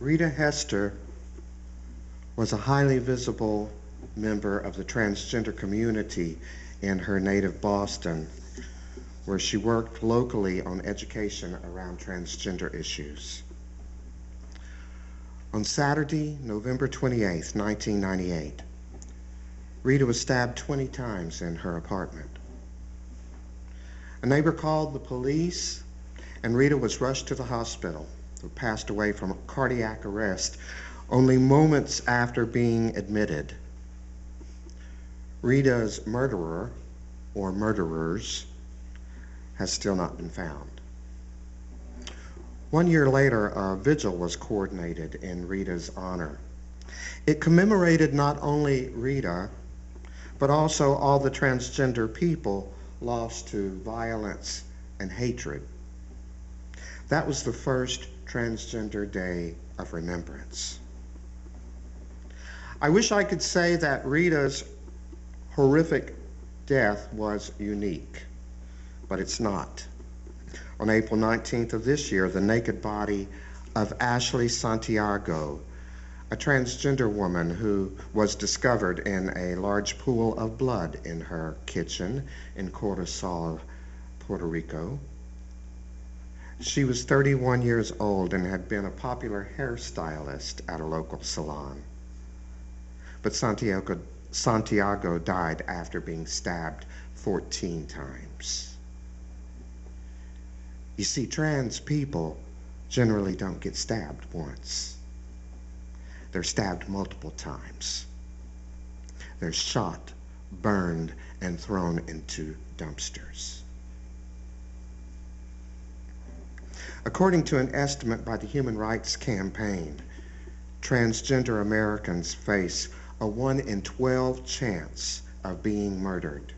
Rita Hester was a highly visible member of the transgender community in her native Boston, where she worked locally on education around transgender issues. On Saturday, November 28, 1998, Rita was stabbed 20 times in her apartment. A neighbor called the police, and Rita was rushed to the hospital, who passed away from cardiac arrest only moments after being admitted. Rita's murderer, or murderers, has still not been found. 1 year later, a vigil was coordinated in Rita's honor. It commemorated not only Rita, but also all the transgender people lost to violence and hatred. That was the first Transgender Day of Remembrance. I wish I could say that Rita's horrific death was unique, but it's not. On April 19th of this year, the naked body of Ashley Santiago, a transgender woman who was discovered in a large pool of blood in her kitchen in Corozal, Puerto Rico. She was 31 years old and had been a popular hairstylist at a local salon. But Santiago died after being stabbed 14 times. You see, trans people generally don't get stabbed once. They're stabbed multiple times. They're shot, burned, and thrown into dumpsters. According to an estimate by the Human Rights Campaign, transgender Americans face a 1 in 12 chance of being murdered.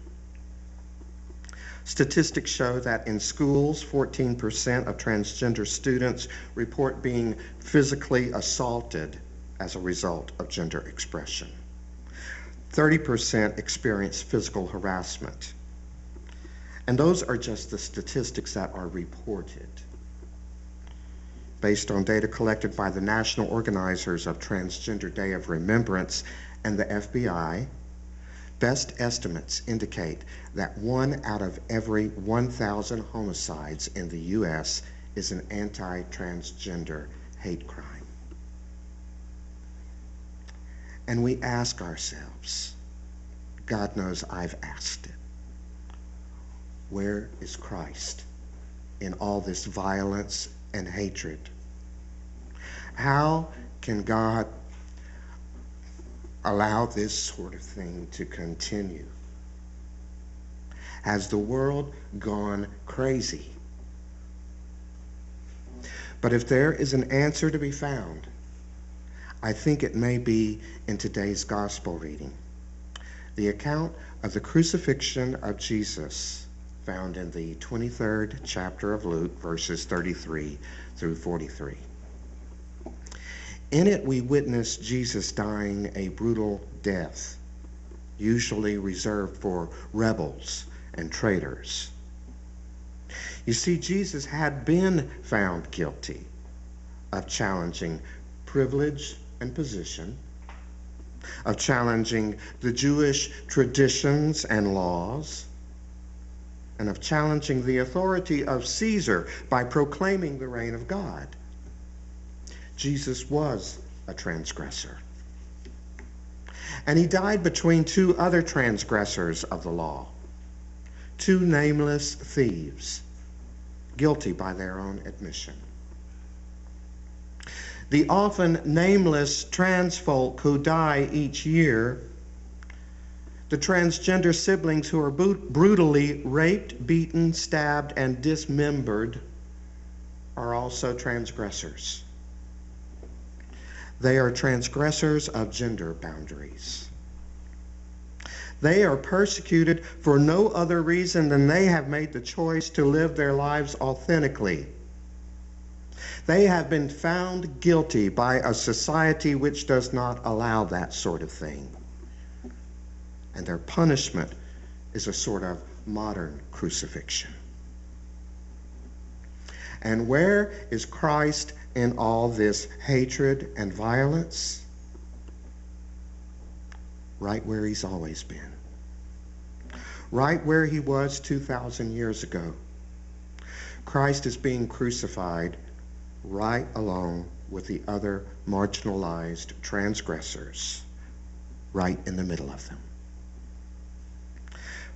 Statistics show that in schools, 14% of transgender students report being physically assaulted as a result of gender expression. 30% experience physical harassment. And those are just the statistics that are reported. Based on data collected by the national organizers of Transgender Day of Remembrance and the FBI, best estimates indicate that 1 out of every 1,000 homicides in the U.S. is an anti-transgender hate crime. And we ask ourselves, God knows I've asked it, where is Christ in all this violence and hatred? How can God allow this sort of thing to continue? Has the world gone crazy? But if there is an answer to be found, I think it may be in today's gospel reading, the account of the crucifixion of Jesus, found in the 23rd chapter of Luke, verses 33 through 43. In it, we witness Jesus dying a brutal death, usually reserved for rebels and traitors. You see, Jesus had been found guilty of challenging privilege and position, of challenging the Jewish traditions and laws, and of challenging the authority of Caesar by proclaiming the reign of God. Jesus was a transgressor. And he died between 2 other transgressors of the law, 2 nameless thieves, guilty by their own admission. The often nameless trans folk who die each year, the transgender siblings who are brutally raped, beaten, stabbed, and dismembered, are also transgressors. They are transgressors of gender boundaries. They are persecuted for no other reason than they have made the choice to live their lives authentically. They have been found guilty by a society which does not allow that sort of thing. And their punishment is a sort of modern crucifixion. And where is Christ in all this hatred and violence? Right where he's always been. Right where he was 2,000 years ago. Christ is being crucified right along with the other marginalized transgressors, right in the middle of them.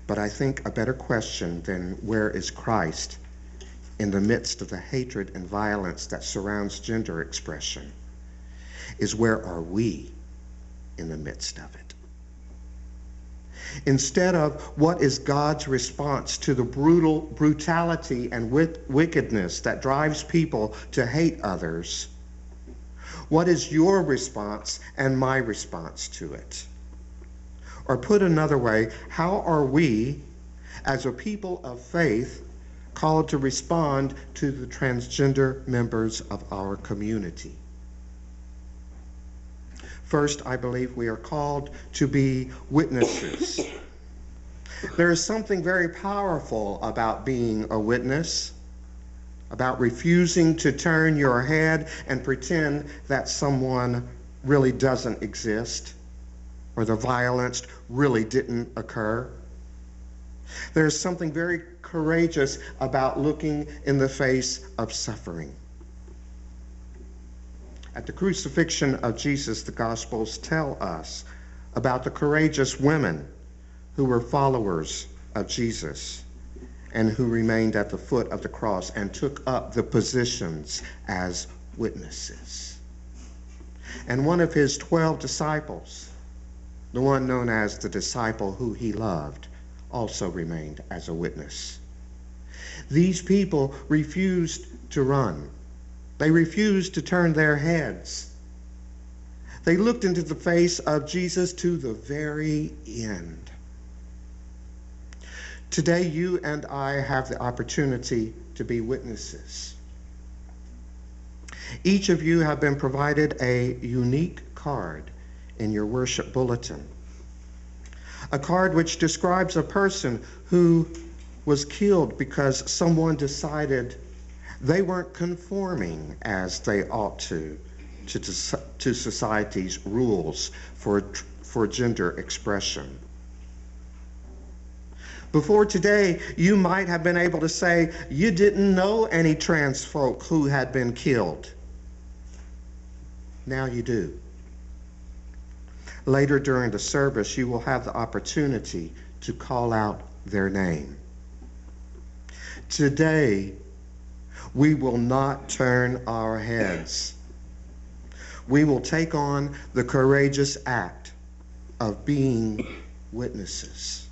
But I think a better question than where is Christ in the midst of the hatred and violence that surrounds gender expression is where are we in the midst of it? Instead of what is God's response to the brutality and wickedness that drives people to hate others, what is your response and my response to it? Or put another way, how are we, as a people of faith, called to respond to the transgender members of our community? First, I believe we are called to be witnesses. There is something very powerful about being a witness, about refusing to turn your head and pretend that someone really doesn't exist, or the violence really didn't occur. There's something very courageous about looking in the face of suffering. At the crucifixion of Jesus, the Gospels tell us about the courageous women who were followers of Jesus and who remained at the foot of the cross and took up the positions as witnesses. And one of his 12 disciples, the one known as the disciple who he loved, also remained as a witness. These people refused to run. They refused to turn their heads. They looked into the face of Jesus to the very end. Today, you and I have the opportunity to be witnesses. Each of you have been provided a unique card in your worship bulletin. A card which describes a person who was killed because someone decided they weren't conforming as they ought to society's rules for gender expression. Before today, you might have been able to say you didn't know any trans folk who had been killed. Now you do. Later during the service, you will have the opportunity to call out their name. Today, we will not turn our heads. We will take on the courageous act of being witnesses.